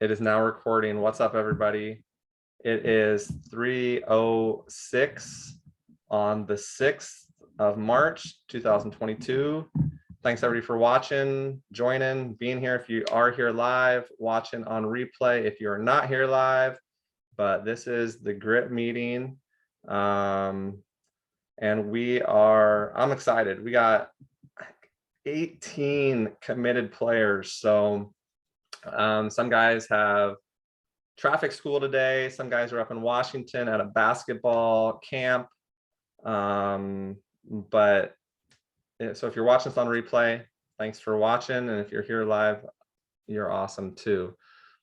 It is now recording. What's up, everybody? It is 3:06 on the 6th of March, 2022. Thanks everybody for watching, joining, being here. If you are here live, watching on replay, if you're not here live, but this is the G.R.I.T meeting. And I'm excited. We got 18 committed players. So some guys have traffic school today. Some guys are up in Washington at a basketball camp. So if you're watching this on replay, thanks for watching. And if you're here live, you're awesome too.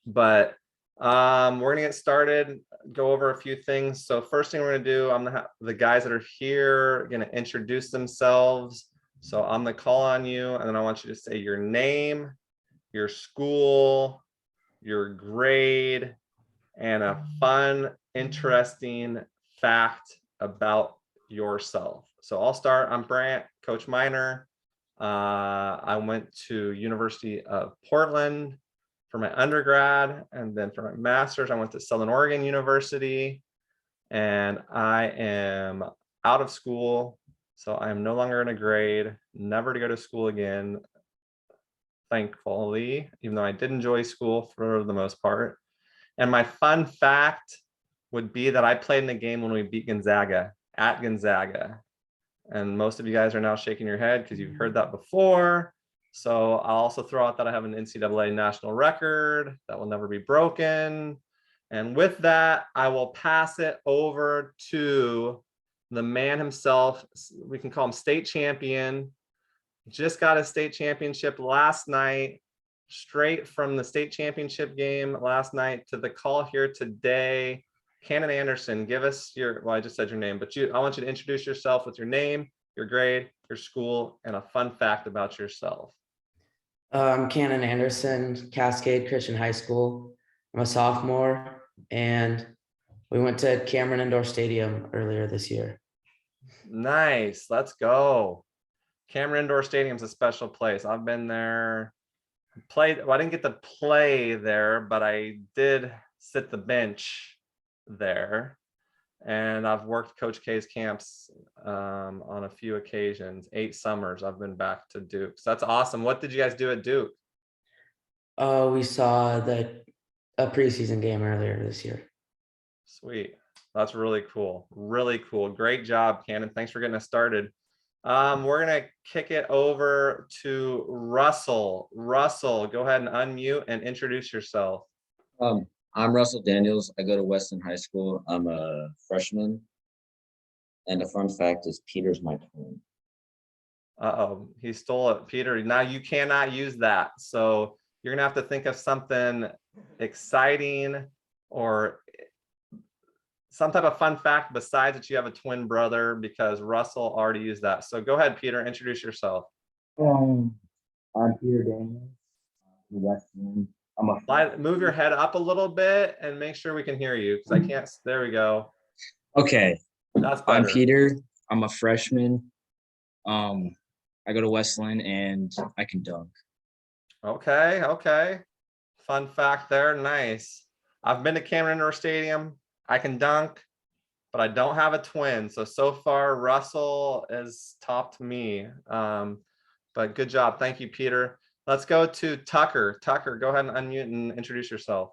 But we're gonna get started, go over a few things. So first thing we're gonna do, I'm gonna have the guys that are here gonna introduce themselves. So I'm gonna call on you, and then I want you to say your name, your school, your grade, and a fun, interesting fact about yourself. So I'll start. I'm Brant, Coach Minor. I went to University of Portland for my undergrad, and then for my master's, I went to Southern Oregon University, and I am out of school. So I am no longer in a grade, never to go to school again, thankfully, even though I did enjoy school for the most part. And my fun fact would be that I played in the game when we beat Gonzaga at Gonzaga. And most of you guys are now shaking your head because you've heard that before. So I'll also throw out that I have an NCAA national record that will never be broken. And with that, I will pass it over to the man himself. We can call him state champion. Just got a state championship last night, straight from the state championship game last night to the call here today. Cannon Anderson, give us your, well, I just said your name, but I want you to introduce yourself with your name, your grade, your school, and a fun fact about yourself. I'm Cannon Anderson, Cascade Christian High School. I'm a sophomore, and we went to Cameron Indoor Stadium earlier this year. Nice, let's go. Cameron Indoor Stadium is a special place. I've been there, played. Well, I didn't get to play there, but I did sit the bench there. And I've worked Coach K's camps on a few occasions. 8 summers I've been back to Duke. So that's awesome. What did you guys do at Duke? We saw a preseason game earlier this year. Sweet. That's really cool. Really cool. Great job, Cannon. Thanks for getting us started. We're going to kick it over to Russell. Russell, go ahead and unmute and introduce yourself. I'm Russell Daniels. I go to Weston High School. I'm a freshman. And a fun fact is Peter's my twin. Uh-oh, he stole it, Peter. Now you cannot use that. So you're gonna have to think of something exciting or some type of fun fact besides that you have a twin brother, because Russell already used that. So go ahead, Peter, introduce yourself. I'm Peter Daniels. Weston. Move your head up a little bit and make sure we can hear you, because I can't. There we go. Okay. That's better. I'm Peter. I'm a freshman. I go to Westland and I can dunk. Okay, okay. Fun fact there. Nice. I've been to Cameron Indoor Stadium. I can dunk, but I don't have a twin. So far, Russell has topped me. But good job. Thank you, Peter. Let's go to Tucker. Tucker, go ahead and unmute and introduce yourself.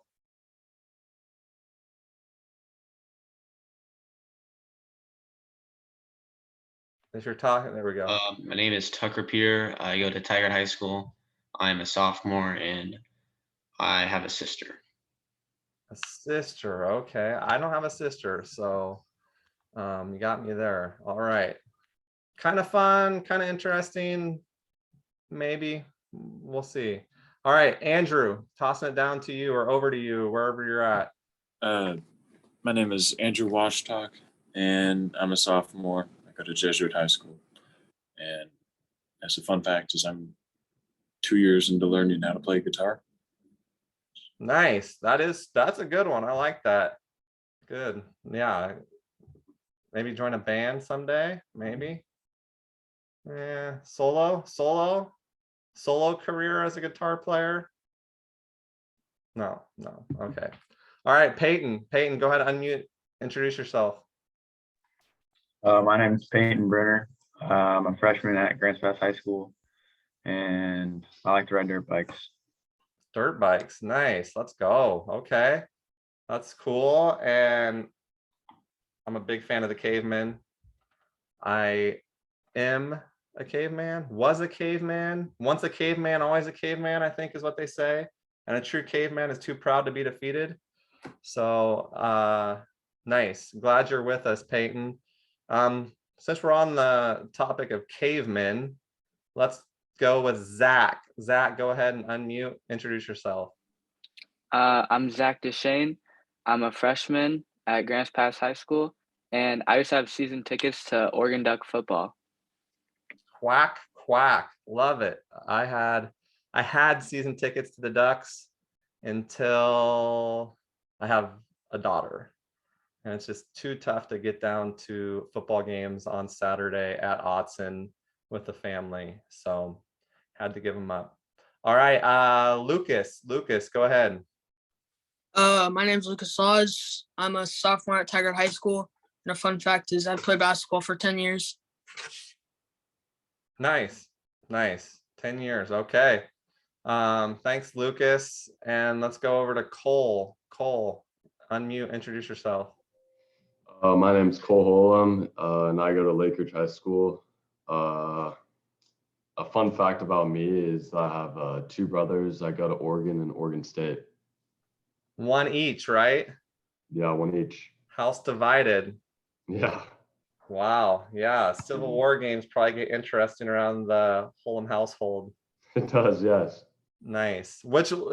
If you're talking, there we go. My name is Tucker Peter. I go to Tigard High School. I'm a sophomore and I have a sister. A sister, okay. I don't have a sister, so you got me there. All right. Kind of fun, kind of interesting, maybe. We'll see. All right, Andrew, tossing it down to you or over to you, wherever you're at. My name is Andrew Washtalk, and I'm a sophomore. I go to Jesuit High School. And as a fun fact is I'm 2 years into learning how to play guitar. Nice. That's a good one. I like that. Good. Yeah. Maybe join a band someday, maybe. Yeah, solo career as a guitar player. No. Okay. All right, Peyton, go ahead, unmute, introduce yourself. My name is Peyton Brenner. I'm a freshman at Grants Pass High School, and I like to ride dirt bikes. Dirt bikes, nice, let's go. Okay, that's cool. And I'm a big fan of the cavemen. I am a caveman, was a caveman, once a caveman, always a caveman, I think is what they say. And a true caveman is too proud to be defeated. So nice, glad you're with us, Peyton. Since we're on the topic of cavemen, let's go with Zach. Zach, go ahead and unmute, introduce yourself. I'm Zach Deshane. I'm a freshman at Grants Pass High School, and I used to have season tickets to Oregon Duck football. Quack, quack, love it. I had season tickets to the Ducks until I have a daughter. And it's just too tough to get down to football games on Saturday at Autzen with the family. So had to give them up. All right, Lucas, go ahead. My name's Lucas Laws. I'm a sophomore at Tigard High School. And a fun fact is I've played basketball for 10 years. Nice. 10 years. Okay. Thanks, Lucas. And let's go over to Cole. Cole, unmute, introduce yourself. My name's Cole Holum, and I go to Lakeridge High School. A fun fact about me is I have 2 brothers. I go to Oregon and Oregon State. One each, right? Yeah, 1 each. House divided. Yeah. Wow. Yeah. Civil War games probably get interesting around the Holum household. It does, yes. Nice.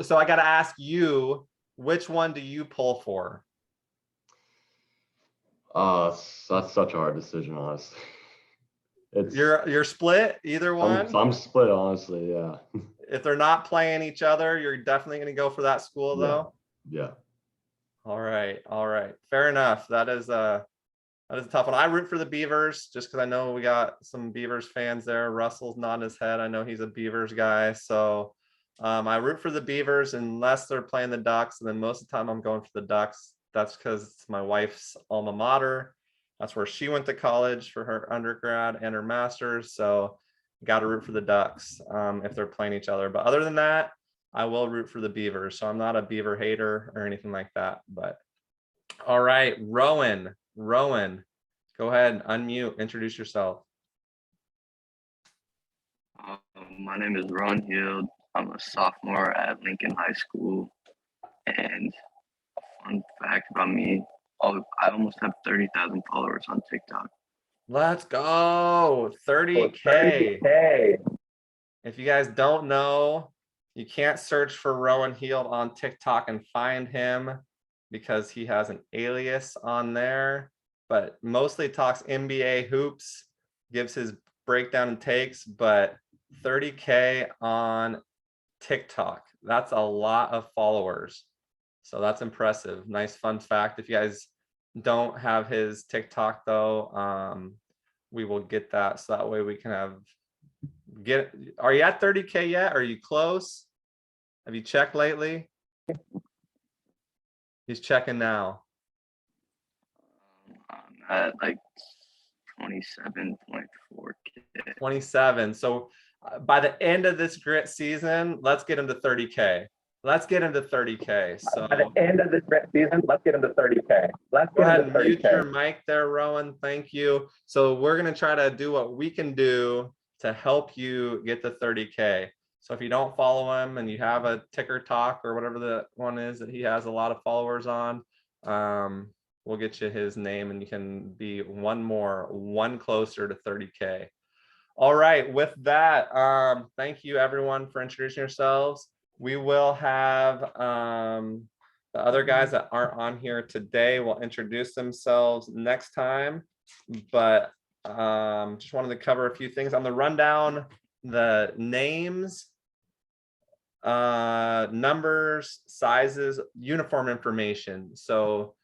So I got to ask you, which one do you pull for? That's such a hard decision, honestly. You're split, either one? I'm split, honestly, yeah. If they're not playing each other, you're definitely going to go for that school, though? Yeah. All right. Fair enough. That is a tough one. I root for the Beavers just because I know we got some Beavers fans there. Russell's nodding his head. I know he's a Beavers guy. So I root for the Beavers unless they're playing the Ducks. And then most of the time I'm going for the Ducks. That's because it's my wife's alma mater. That's where she went to college for her undergrad and her master's. So got to root for the Ducks if they're playing each other. But other than that, I will root for the Beavers. So I'm not a Beaver hater or anything like that. But all right, Rowan, go ahead, unmute, introduce yourself. My name is Ron Hield. I'm a sophomore at Lincoln High School. And a fun fact about me, I almost have 30,000 followers on TikTok. Let's go, 30K. If you guys don't know, you can't search for Rowan Hield on TikTok and find him because he has an alias on there, but mostly talks NBA hoops, gives his breakdown and takes, but 30K on TikTok. That's a lot of followers. So that's impressive. Nice fun fact. If you guys don't have his TikTok though, we will get that. So that way we can are you at 30K yet? Are you close? Have you checked lately? He's checking now. I'm at like 27.4K. 27. So by the end of this grit season, let's get him to 30K. Let's get him to 30K. So by the end of this season, let's get him to 30K. Let's go get ahead him and to mute 30K. your mic there, Rowan. Thank you. So we're going to try to do what we can do to help you get to 30K. So if you don't follow him and you have a ticker talk or whatever the one is that he has a lot of followers on, we'll get you his name and you can be one closer to 30K. All right, with that, thank you everyone for introducing yourselves. We will have the other guys that aren't on here today will introduce themselves next time, but just wanted to cover a few things on the rundown. The names, numbers, sizes, uniform information. So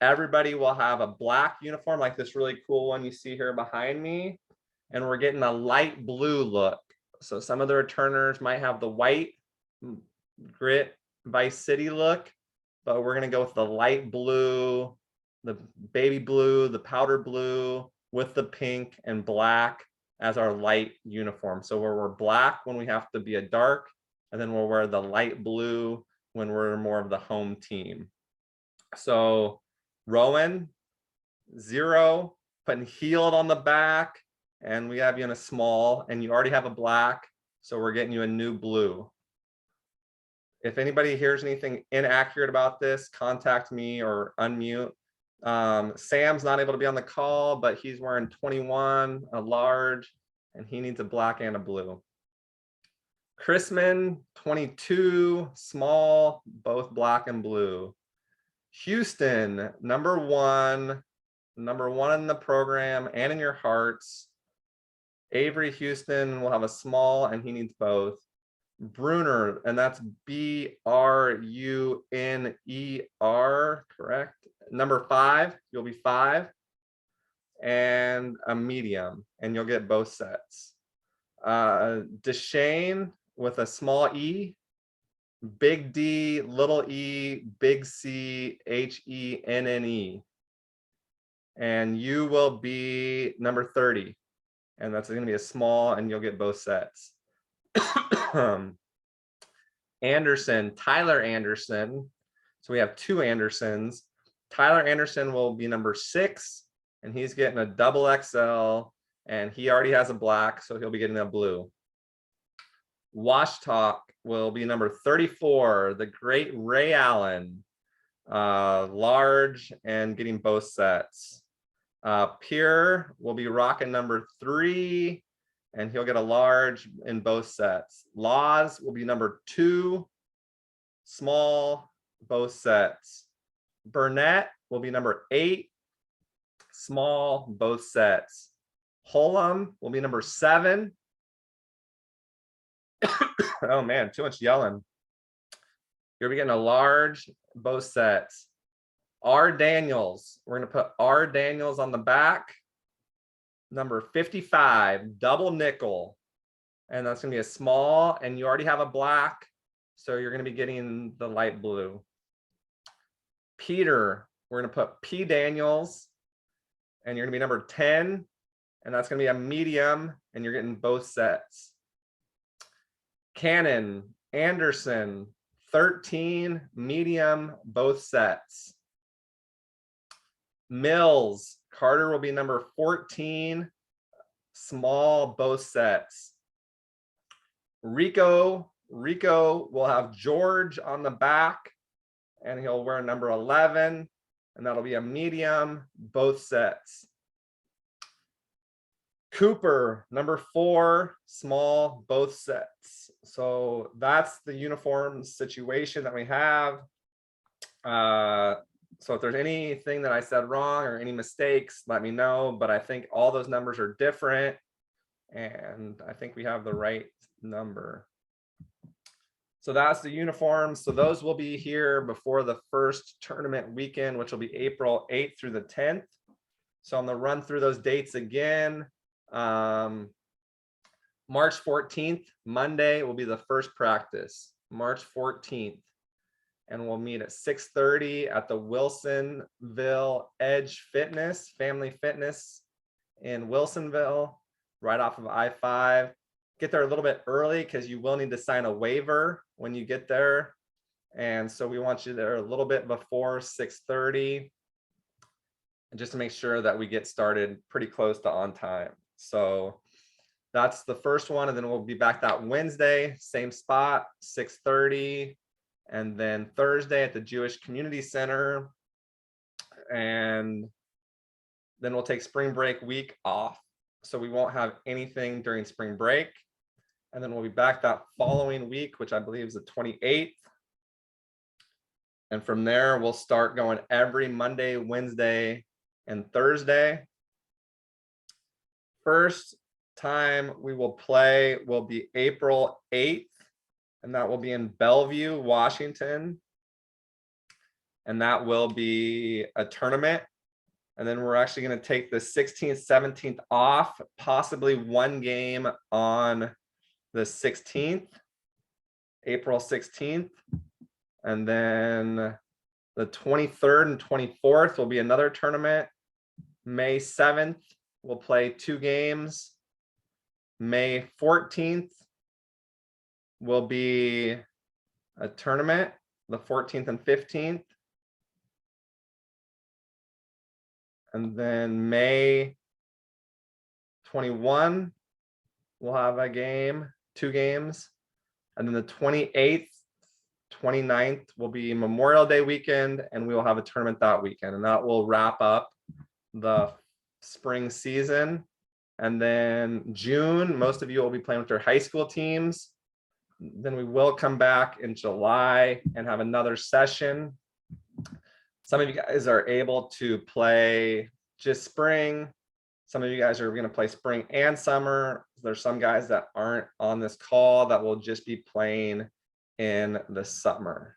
everybody will have a black uniform like this really cool one you see here behind me, and we're getting a light blue look. So some of the returners might have the white grit Vice City look, but we're gonna go with the light blue, the baby blue, the powder blue with the pink and black as our light uniform. So where we're black when we have to be a dark, and then we'll wear the light blue when we're more of the home team. So Rowan, 0, putting healed on the back, and we have you in a small, and you already have a black, so we're getting you a new blue. If anybody hears anything inaccurate about this, contact me or unmute. Sam's not able to be on the call, but he's wearing 21, a large, and he needs a black and a blue. Chrisman, 22, small, both black and blue. Houston, number one in the program and in your hearts. Avery Houston will have a small, and he needs both. Bruner, and that's Bruner, correct? Number 5, you'll be 5, and a medium, and you'll get both sets. Deshane with a small E, big D, little e, big C, HENNE. And you will be number 30, and that's going to be a small, and you'll get both sets. Anderson, Tyler Anderson. So we have 2 Andersons. Tyler Anderson will be number 6, and he's getting a double XL, and he already has a black, so he'll be getting a blue. Wash Talk will be number 34, the great Ray Allen, large and getting both sets. Pure will be rocking number 3, and he'll get a large in both sets. Laws will be number 2, small, both sets. Burnett will be number 8, small, both sets. Holum will be number 7. Oh man, too much yelling. You'll be getting a large, both sets. R. Daniels, we're going to put R. Daniels on the back. Number 55, double nickel. And that's going to be a small, and you already have a black, so you're going to be getting the light blue. Peter, we're going to put P. Daniels, and you're going to be number 10, and that's going to be a medium, and you're getting both sets. Cannon, Anderson, 13, medium, both sets. Mills, Carter will be number 14, small, both sets. Rico will have George on the back, and he'll wear number 11, and that'll be a medium, both sets. Cooper, number 4, small, both sets. So that's the uniform situation that we have. So if there's anything that I said wrong or any mistakes, let me know, but I think all those numbers are different, and I think we have the right number. So that's the uniforms. So those will be here before the first tournament weekend, which will be April 8th through the 10th. So I'm gonna run through those dates again. March 14th, Monday, will be the first practice, March 14th. And we'll meet at 6:30 at the Wilsonville Edge Fitness, Family Fitness in Wilsonville, right off of I-5. Get there a little bit early because you will need to sign a waiver when you get there. And so we want you there a little bit before 6:30, and just to make sure that we get started pretty close to on time. So that's the first one, and then we'll be back that Wednesday, same spot, 6:30, and then Thursday at the Jewish Community Center, and then we'll take spring break week off, so we won't have anything during spring break, and then we'll be back that following week, which I believe is the 28th, and from there we'll start going every Monday, Wednesday, and Thursday. First time we will play will be April 8th, and that will be in Bellevue, Washington. And that will be a tournament. And then we're actually going to take the 16th, 17th off, possibly one game on the 16th, April 16th. And then the 23rd and 24th will be another tournament. May 7th, we'll play 2 games. May 14th will be a tournament, the 14th and 15th. And then May 21, we'll have a game, 2 games. And then the 28th, 29th will be Memorial Day weekend, and we will have a tournament that weekend. And that will wrap up the spring season. And then June, most of you will be playing with your high school teams. Then we will come back in July and have another session. Some of you guys are able to play just spring. Some of you guys are going to play spring and summer. There's some guys that aren't on this call that will just be playing in the summer.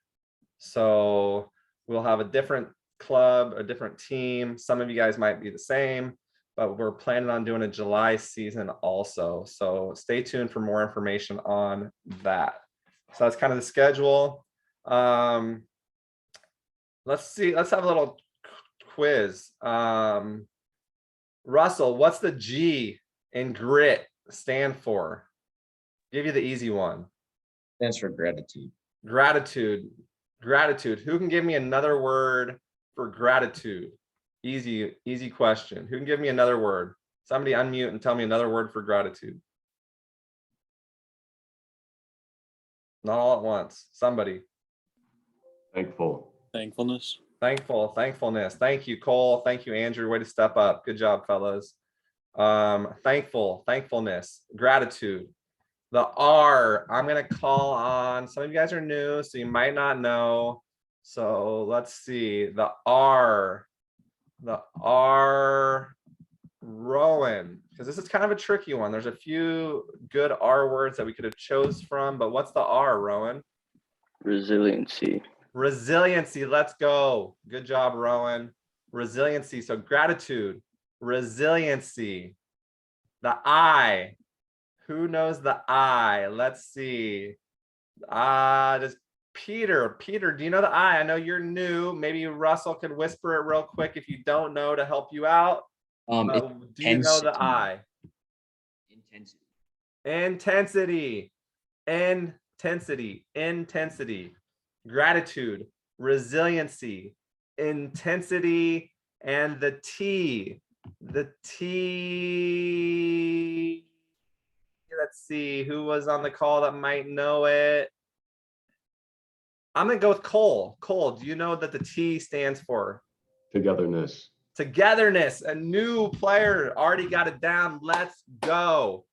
So we'll have a different club, a different team. Some of you guys might be the same, but we're planning on doing a July season also. So stay tuned for more information on that. So that's kind of the schedule. Let's see, let's have a little quiz. Russell, what's the G in grit stand for? Give you the easy one. Stands for gratitude. Gratitude. Gratitude. Who can give me another word for gratitude? Easy question. Who can give me another word? Somebody unmute and tell me another word for gratitude. Not all at once. Somebody. Thankful. Thankfulness. Thankful. Thankfulness. Thank you, Cole. Thank you, Andrew. Way to step up. Good job, fellas. Thankful. Thankfulness. Gratitude. The R, I'm going to call on, some of you guys are new, so you might not know. So let's see, the R, Rowan, because this is kind of a tricky one. There's a few good R words that we could have chose from, but what's the R, Rowan? Resiliency. Resiliency, let's go. Good job, Rowan. Resiliency, so gratitude, resiliency. The I. Who knows the I? Let's see. Does Peter, do you know the I? I know you're new. Maybe Russell could whisper it real quick if you don't know to help you out. Do you know the I? Intensity. Intensity. Gratitude. Resiliency. Intensity. And the T. The T. Let's see who was on the call that might know it. I'm gonna go with Cole. Cole, do you know that the T stands for? Togetherness. Togetherness. A new player already got it down. Let's go.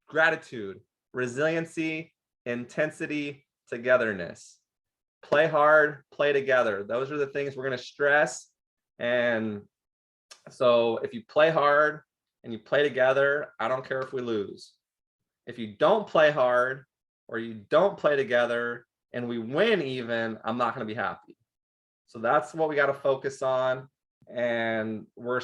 Gratitude, resiliency, intensity, togetherness. Play hard, play together. Those are the things we're gonna stress. And so if you play hard and you play together, I don't care if we lose. If you don't play hard or you don't play together and we win even, I'm not going to be happy. So that's what we got to focus on. And we're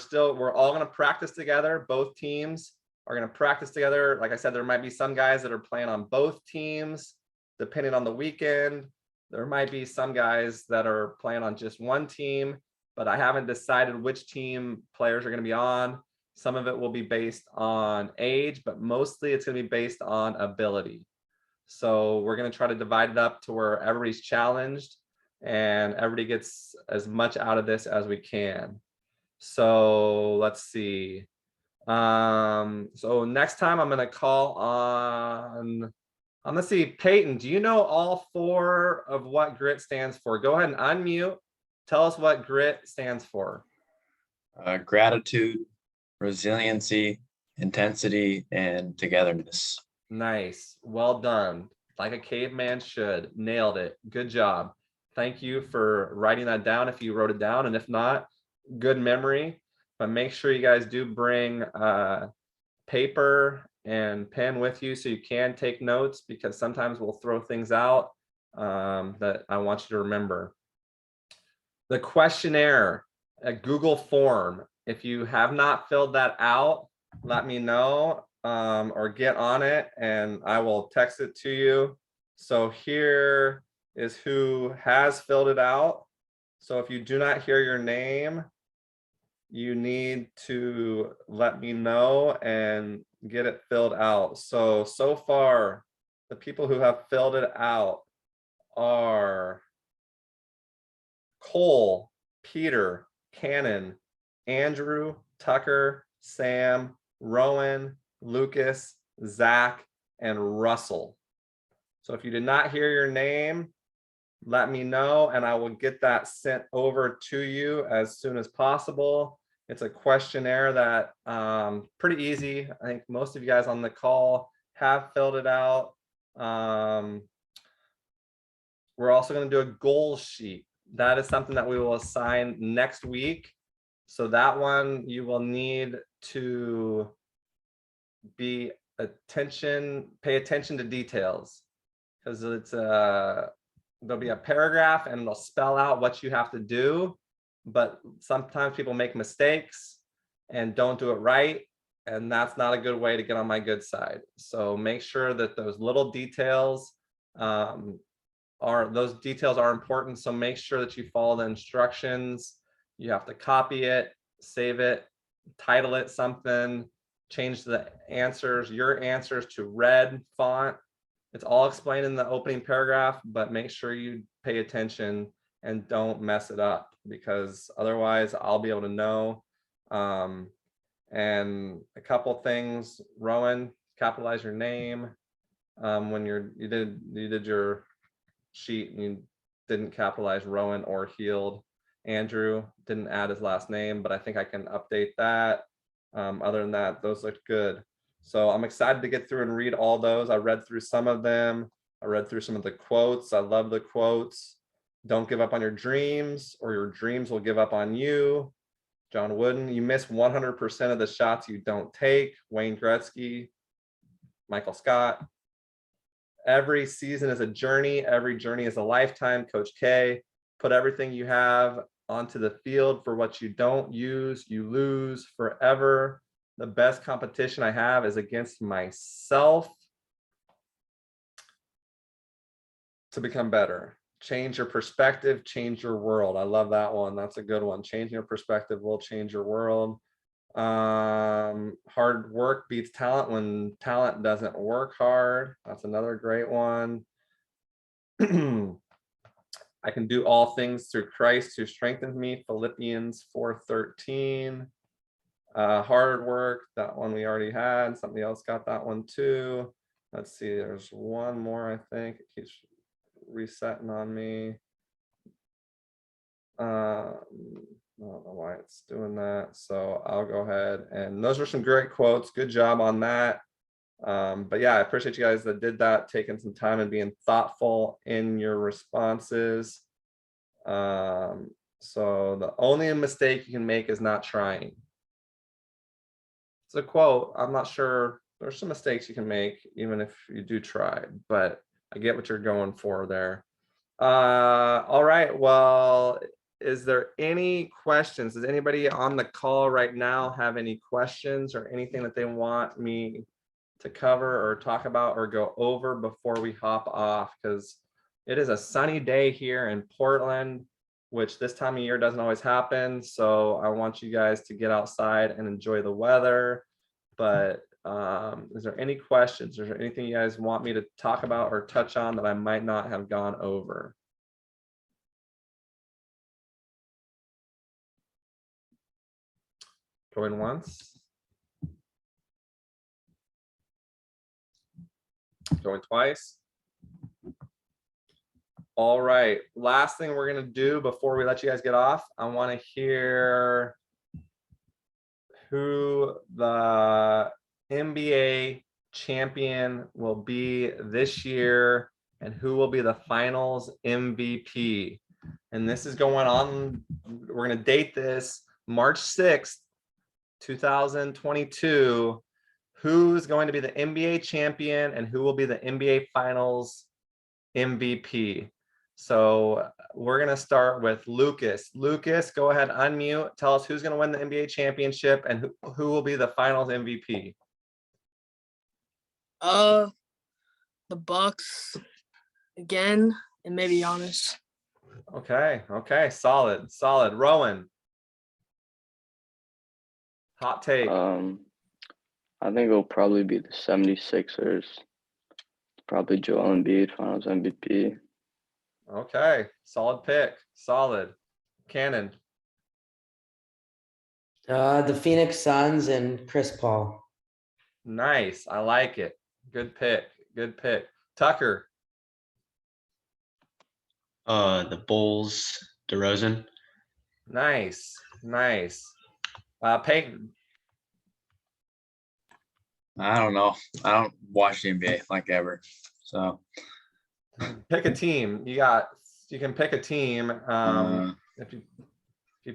all going to practice together. Both teams are going to practice together. Like I said, there might be some guys that are playing on both teams, depending on the weekend. There might be some guys that are playing on just one team, but I haven't decided which team players are going to be on. Some of it will be based on age, but mostly it's going to be based on ability. So we're going to try to divide it up to where everybody's challenged and everybody gets as much out of this as we can. So let's see. So next time I'm going to call on, let's see, Peyton, do you know all 4 of what GRIT stands for? Go ahead and unmute. Tell us what GRIT stands for. Gratitude, resiliency, intensity, and togetherness. Nice. Well done. Like a caveman should. Nailed it. Good job. Thank you for writing that down if you wrote it down. And if not, good memory. But make sure you guys do bring paper and pen with you so you can take notes, because sometimes we'll throw things out that I want you to remember. The questionnaire, a Google form. If you have not filled that out, let me know or get on it and I will text it to you. So here is who has filled it out. So if you do not hear your name, you need to let me know and get it filled out. So far, the people who have filled it out are Cole, Peter, Cannon, Andrew, Tucker, Sam, Rowan, Lucas, Zach, and Russell. So if you did not hear your name, let me know and I will get that sent over to you as soon as possible. It's a questionnaire that pretty easy. I think most of you guys on the call have filled it out. We're also going to do a goal sheet. That is something that we will assign next week. So that one you will need to pay attention to details, because it's there'll be a paragraph and it'll spell out what you have to do, but sometimes people make mistakes and don't do it right, and that's not a good way to get on my good side. So make sure that those little details are important. So make sure that you follow the instructions. You have to copy it, save it, title it something, change the answers, your answers to red font. It's all explained in the opening paragraph, but make sure you pay attention and don't mess it up, because otherwise I'll be able to know. And a couple things, Rowan, capitalize your name. When you did your sheet and you didn't capitalize Rowan or Healed. Andrew didn't add his last name, but I think I can update that. Other than that, those look good. So I'm excited to get through and read all those. I read through some of them. I read through some of the quotes. I love the quotes. Don't give up on your dreams, or your dreams will give up on you. John Wooden, you miss 100% of the shots you don't take. Wayne Gretzky, Michael Scott. Every season is a journey. Every journey is a lifetime. Coach K, put everything you have onto the field. For what you don't use, you lose forever. The best competition I have is against myself to become better. Change your perspective, change your world. I love that one. That's a good one. Changing your perspective will change your world. Hard work beats talent when talent doesn't work hard. That's another great one. I can do all things through Christ who strengthens me. Philippians 4:13. Hard work, that one we already had. Somebody else got that one too. Let's see, there's one more, I think. It keeps resetting on me. I don't know why it's doing that, so I'll go ahead. And those are some great quotes. Good job on that. But yeah, I appreciate you guys that did that, taking some time and being thoughtful in your responses. So the only mistake you can make is not trying. It's a quote. I'm not sure. There's some mistakes you can make even if you do try, but I get what you're going for there. All right, well, is there any questions? Does anybody on the call right now have any questions or anything that they want me to cover or talk about or go over before we hop off? Because it is a sunny day here in Portland, which this time of year doesn't always happen. So I want you guys to get outside and enjoy the weather. But is there any questions? Is there anything you guys want me to talk about or touch on that I might not have gone over? Going once. Going twice. All right, last thing we're gonna do before we let you guys get off, I want to hear who the NBA champion will be this year and who will be the finals MVP. And this is going on, we're gonna date this March 6th, 2022. Who's going to be the NBA champion and who will be the NBA finals MVP? So we're going to start with Lucas. Lucas, go ahead, unmute. Tell us who's going to win the NBA championship and who will be the finals MVP. The Bucks again, and maybe Giannis. Okay. Solid. Rowan. Hot take. I think it'll probably be the 76ers. Probably Joel Embiid, Finals MVP. Okay. Solid pick. Solid. Cannon. The Phoenix Suns and Chris Paul. Nice. I like it. Good pick. Tucker. The Bulls, DeRozan. Nice. Peyton. I don't know. I don't watch the NBA like ever. So Pick a team. You can pick a team. If you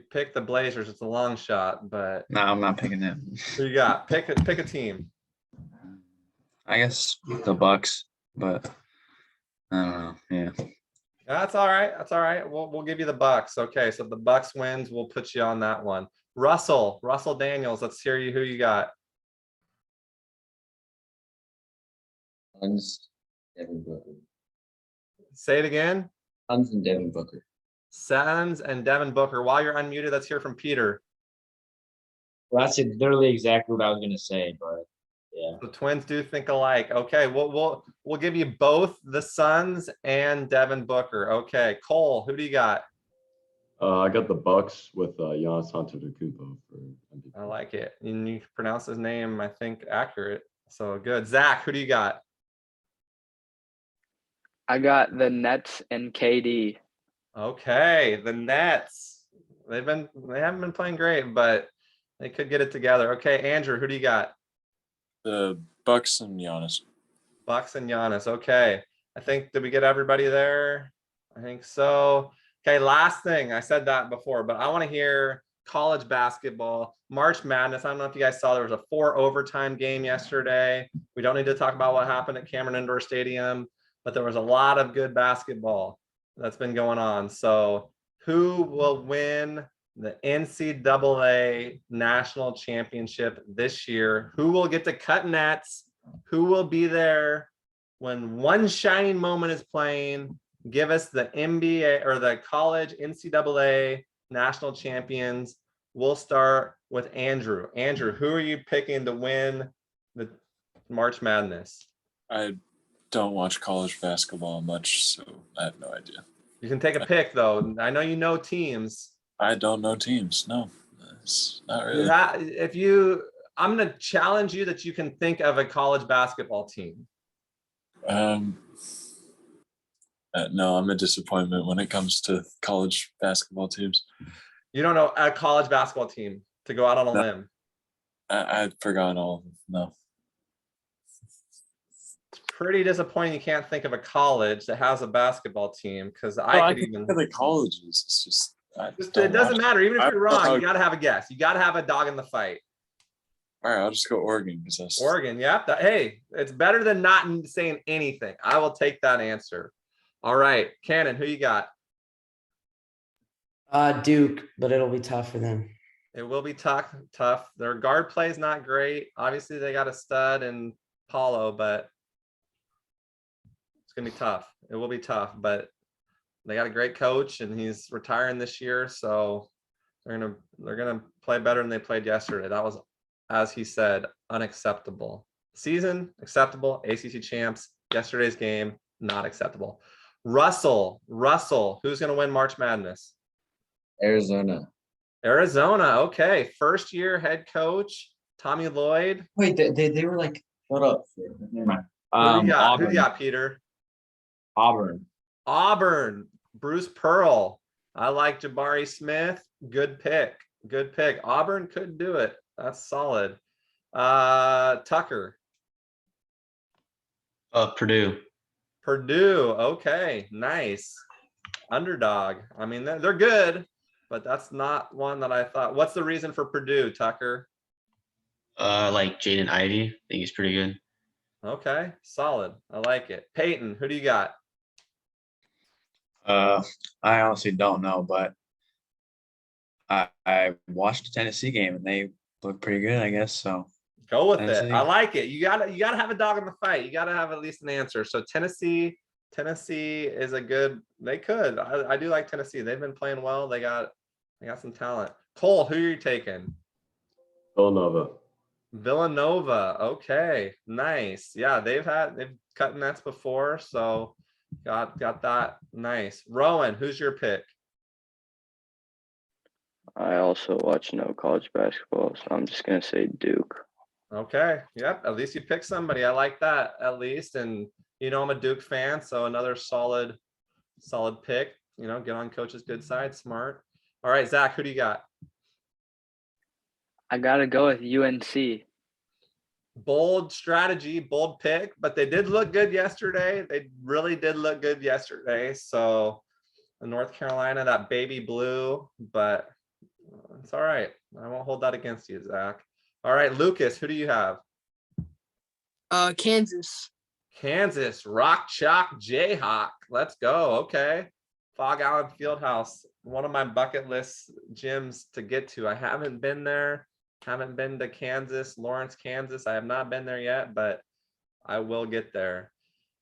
pick the Blazers, it's a long shot, but no, I'm not picking them. who you got? Pick a team. I guess the Bucks, but I don't know. Yeah. That's all right. We'll give you the Bucks. Okay, so if the Bucks wins, we'll put you on that one. Russell Daniels. Let's hear who you got. Suns, Devin Booker. Say it again. Suns and Devin Booker. Suns and Devin Booker. While you're unmuted, let's hear from Peter. Well, that's literally exactly what I was gonna say, but yeah. The Twins do think alike. Okay, we'll give you both the Suns and Devin Booker. Okay, Cole, who do you got? I got the Bucks with Giannis Antetokounmpo for MVP. I like it. And you pronounce his name, I think, accurate. So good. Zach, who do you got? I got the Nets and KD. Okay, the Nets. They haven't been playing great, but they could get it together. Okay, Andrew, who do you got? The Bucks and Giannis. Bucks and Giannis. Okay. Did we get everybody there? I think so. Okay, last thing. I said that before, but I want to hear college basketball, March Madness. I don't know if you guys saw there was a 4 overtime game yesterday. We don't need to talk about what happened at Cameron Indoor Stadium, but there was a lot of good basketball that's been going on. So who will win the NCAA national championship this year? Who will get to cut nets? Who will be there when one shining moment is playing? Give us the NBA or the college NCAA national champions. We'll start with Andrew. Andrew, who are you picking to win the March Madness? I don't watch college basketball much, so I have no idea. You can take a pick, though. I know you know teams. I don't know teams. No, it's not really. I'm going to challenge you that you can think of a college basketball team. No, I'm a disappointment when it comes to college basketball teams. You don't know a college basketball team to go out on a limb. I forgot all of them. No. It's pretty disappointing you can't think of a college that has a basketball team, because I could even think of the colleges. It's just it doesn't matter. Even if you're wrong, you got to have a guess. You got to have a dog in the fight. All right, I'll just go Oregon because that's Oregon. Yeah. Hey, it's better than not saying anything. I will take that answer. All right, Cannon, who you got? Duke, but it'll be tough for them. It will be tough. Their guard play is not great. Obviously, they got a stud in Paulo, but it's gonna be tough. It will be tough, but they got a great coach, and he's retiring this year, so they're gonna play better than they played yesterday. That was, as he said, unacceptable. Season acceptable. ACC champs. Yesterday's game not acceptable. Russell, who's gonna win March Madness? Arizona. Okay, first year head coach Tommy Lloyd. Wait, they were like, shut up. Never mind. Who you got, Peter? Auburn. Bruce Pearl. I like Jabari Smith. Good pick. Auburn could do it. That's solid. Tucker. Purdue. Okay, nice. Underdog. I mean, they're good, but that's not one that I thought. What's the reason for Purdue, Tucker? Like Jaden Ivey. I think he's pretty good. Okay, solid. I like it. Peyton, who do you got? I honestly don't know, but I watched the Tennessee game and they look pretty good, I guess. So go with it. I like it. You gotta have a dog in the fight. You gotta have at least an answer. So Tennessee Tennessee is a good, they could. I do like Tennessee. They've been playing well. They got some talent. Cole, who are you taking? Villanova. Villanova. Okay, nice. Yeah, they've cut nets before, so got that. Nice. Rowan, who's your pick? I also watch no college basketball, so I'm just gonna say Duke. Okay, yep. At least you picked somebody. I like that at least. And I'm a Duke fan, so another solid pick. Get on coach's good side. Smart. All right, Zach, who do you got? I gotta go with UNC. Bold strategy, bold pick, but they did look good yesterday. They really did look good yesterday. So North Carolina, that baby blue, but it's all right. I won't hold that against you, Zach. All right, Lucas, who do you have? Kansas. Kansas, Rock Chalk Jayhawk. Let's go. Okay. Fog Allen Fieldhouse, one of my bucket list gyms to get to. I haven't been there. Haven't been to Kansas, Lawrence, Kansas. I have not been there yet, but I will get there.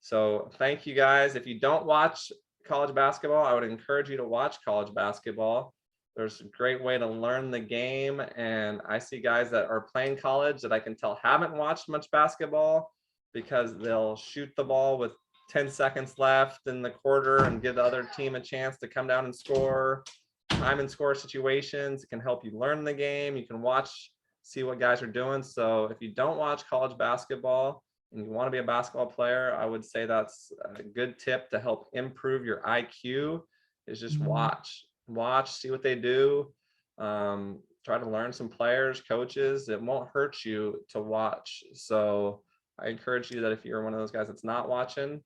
So thank you guys. If you don't watch college basketball, I would encourage you to watch college basketball. There's a great way to learn the game. And I see guys that are playing college that I can tell haven't watched much basketball because they'll shoot the ball with 10 seconds left in the quarter and give the other team a chance to come down and score. Time and score situations. It can help you learn the game. You can watch, see what guys are doing. So if you don't watch college basketball and you want to be a basketball player, I would say that's a good tip to help improve your IQ is just watch, see what they do. Try to learn some players, coaches. It won't hurt you to watch. So I encourage you that if you're one of those guys that's not watching,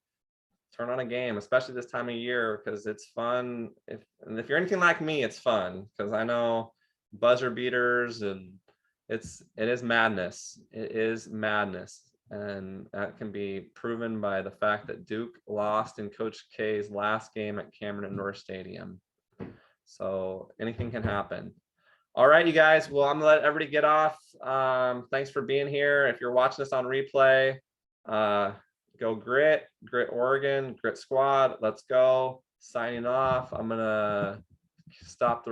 turn on a game, especially this time of year, because it's fun. If you're anything like me, it's fun because I know buzzer beaters and it is madness. It is madness. And that can be proven by the fact that Duke lost in Coach K's last game at Cameron Indoor Stadium. So anything can happen. All right, you guys. Well, I'm gonna let everybody get off. Thanks for being here. If you're watching this on replay, go Grit Oregon, Grit Squad. Let's go. Signing off. I'm gonna stop the recording.